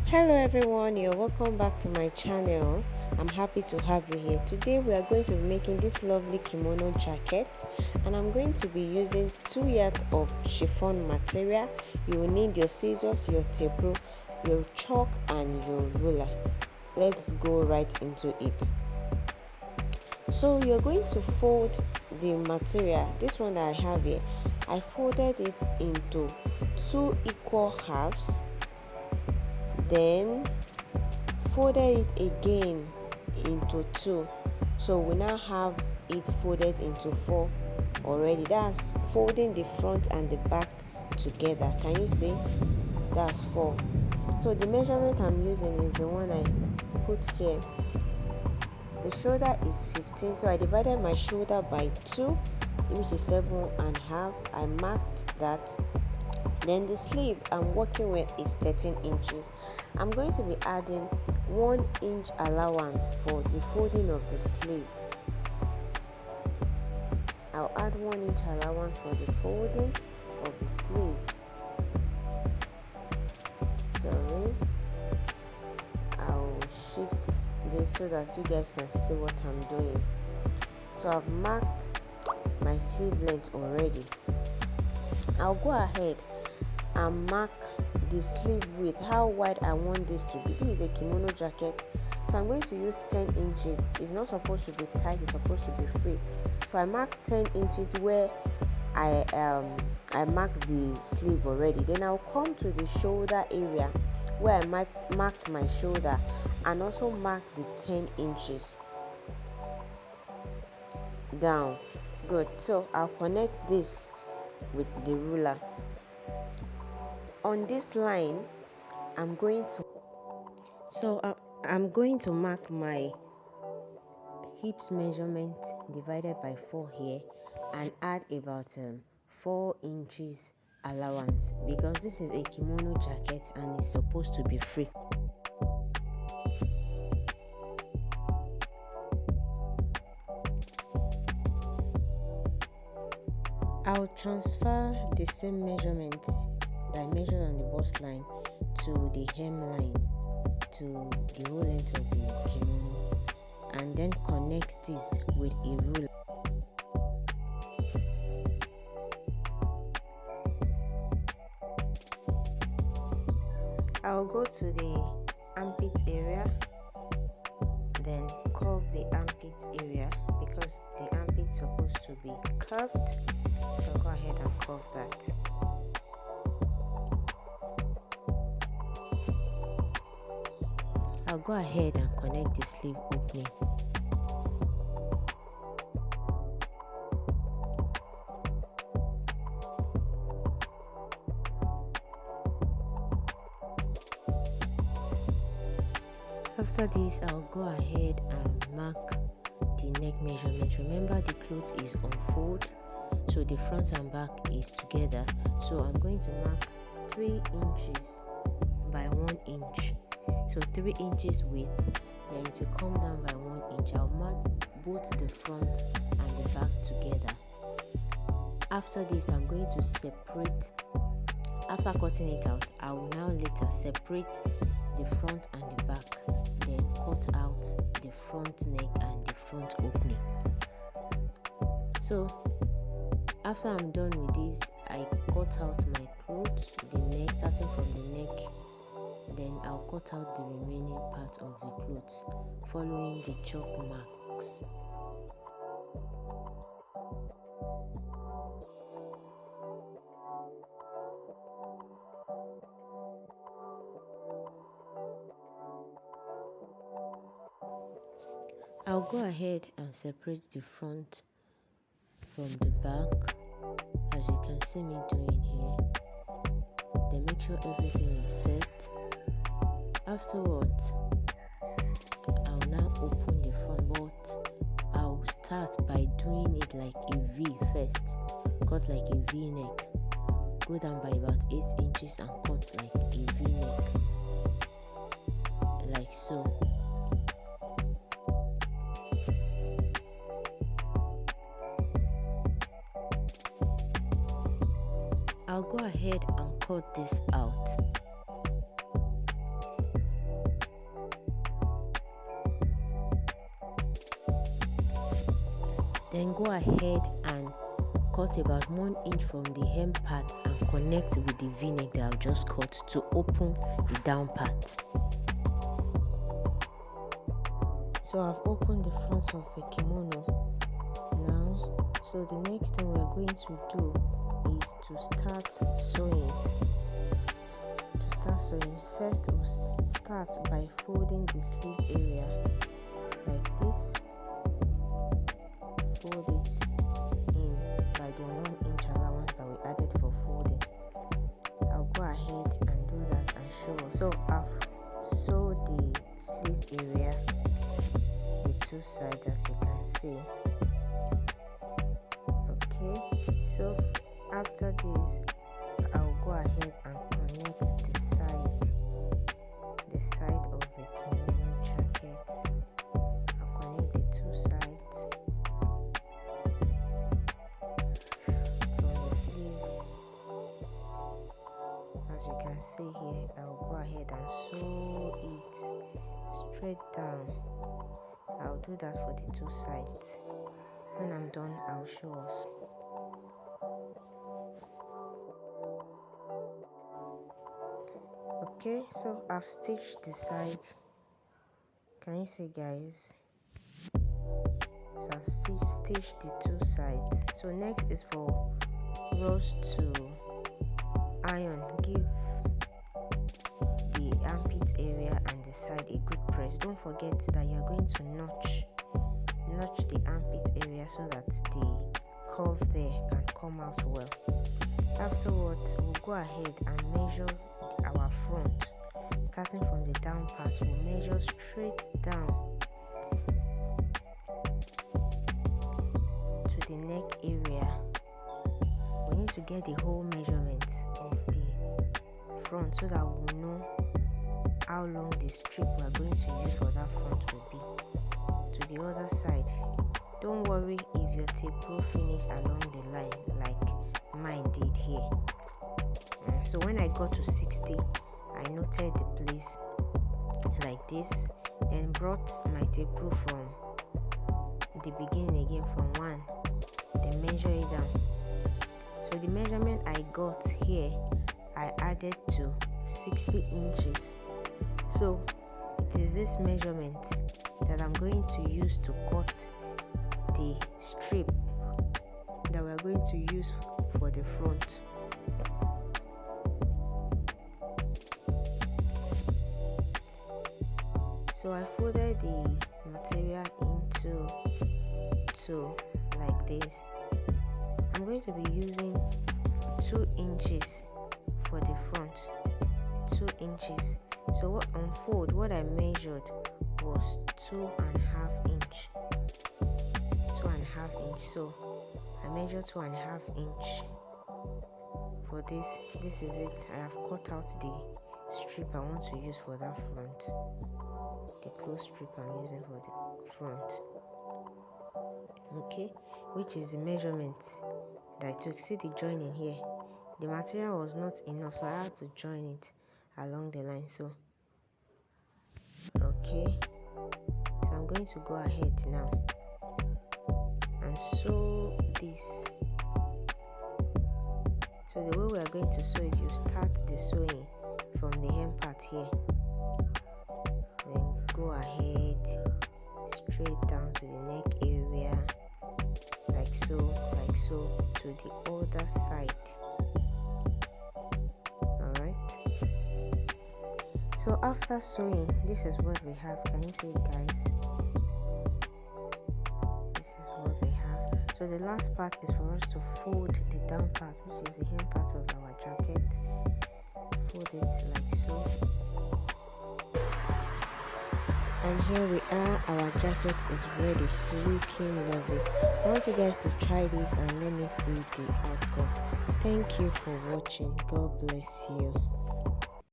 Hello everyone, you're welcome back to my channel. I'm happy to have you here. Today we are going to be making this lovely kimono jacket, and I'm going to be using 2 yards of chiffon material. You will need your scissors, your tape rule, your chalk and your ruler. Let's go right into it. So you're going to fold the material. This one that I have here, I folded it into 2 equal halves, then folded it again into 2, so we now have it folded into 4 already. That's folding the front and the back together. Can you see? That's 4. So the measurement I'm using is the one I put here. The shoulder is 15, so I divided my shoulder by 2, which is 7.5. I marked that. Then the sleeve I'm working with is 13 inches. I'm going to be adding 1 inch allowance for the folding of the sleeve. I'll add 1 inch allowance for the folding of the sleeve. Sorry, I'll shift this so that you guys can see what I'm doing. So I've marked my sleeve length already. I'll go ahead and mark the sleeve width, how wide I want this to be. This is a kimono jacket, so I'm going to use 10 inches. It's not supposed to be tight, it's supposed to be free. So I marked 10 inches where I marked the sleeve already. Then I'll come to the shoulder area where I marked my shoulder and also mark the 10 inches down. Good. So I'll connect this with the ruler. On this line, I'm going to mark my hips measurement divided by 4 here and add about 4 inches allowance, because this is a kimono jacket and it's supposed to be free. I'll transfer the same measurement that I measured on the bust line to the hem line, to the whole length of the kimono, and then connect this with a ruler. I'll go to the armpit area, then curve the armpit area because the armpit is supposed to be curved. So go ahead and curve that. I'll go ahead and connect the sleeve opening. After this, I'll go ahead and mark the neck measurement. Remember, the clothes is on fold, so the front and back is together. So I'm going to mark 3 inches by 1 inch. So 3 inches width, then it will come down by 1 inch. I'll mark both the front and the back together. After this, I'm going to separate. After cutting it out, I will now later separate the front and the back, then cut out the front neck and the front opening. So after I'm done with this, I cut out my clothes, the neck, starting from the neck. Then I'll cut out the remaining part of the clothes following the chalk marks. I'll go ahead and separate the front from the back, as you can see me doing here. Then make sure everything is set. Afterwards, I'll now open the front, but I'll start by doing it like a V first. Cut like a V neck. Go down by about 8 inches and cut like a V neck, like so. I'll go ahead and cut this out. Then go ahead and cut about 1 inch from the hem part and connect with the v-neck that I've just cut to open the down part. So I've opened the front of the kimono now. So the next thing we're going to do is to start sewing. First we'll start by folding the sleeve area like this. Fold it in by the 1 inch allowance that we added for folding. I'll go ahead and do that and show us. So I've sewed the sleeve area, the 2 sides, as you can see. Okay, so after this I'll go ahead and connect the side of the kimono jacket. I'll connect the 2 sides from the sleeve. As you can see here, I'll go ahead and sew it straight down. I'll do that for the 2 sides. When I'm done, I'll show us. Okay, so I've stitched the side. Can you see, guys? So I've stitched the 2 sides. So next is for Rose to iron. Give the armpit area and the side a good press. Don't forget that you're going to notch the armpit area so that the curve there can come out well. Afterwards, we'll go ahead and measure our front. Starting from the down part, we'll measure straight down to the neck area. We need to get the whole measurement of the front so that we'll know how long the strip we're going to use for that front will be. To the other side, don't worry if your tape will finish along the line like mine did here. So when I got to 60, I noted the place like this, then brought my tape rule from the beginning again from 1, then measure it down. So the measurement I got here, I added to 60 inches. So it is this measurement that I'm going to use to cut the strip that we're going to use for the front. So I folded the material into 2 like this. I'm going to be using 2 inches for the front, 2 inches. So what I measured was 2.5 inch. 2.5 inch. So I measured 2.5 inch for this. This is it. I have cut out the strip I want to use for that front. The close strip I'm using for the front. Okay, which is the measurement that I took. See the joining here. The material was not enough, so I had to join it along the line. So okay, so I'm going to go ahead now and sew this. So the way we are going to sew it, you start the sewing from the hem part here, then go ahead straight down to the neck area like so to the other side. Alright, so after sewing, this is what we have. Can you see it, guys? This is what we have. So the last part is for us to fold the down part, which is the hem part of our jacket. Fold it like so. And here we are, our jacket is ready, looking lovely. I want you guys to try this and let me see the outcome. Thank you for watching. God bless you.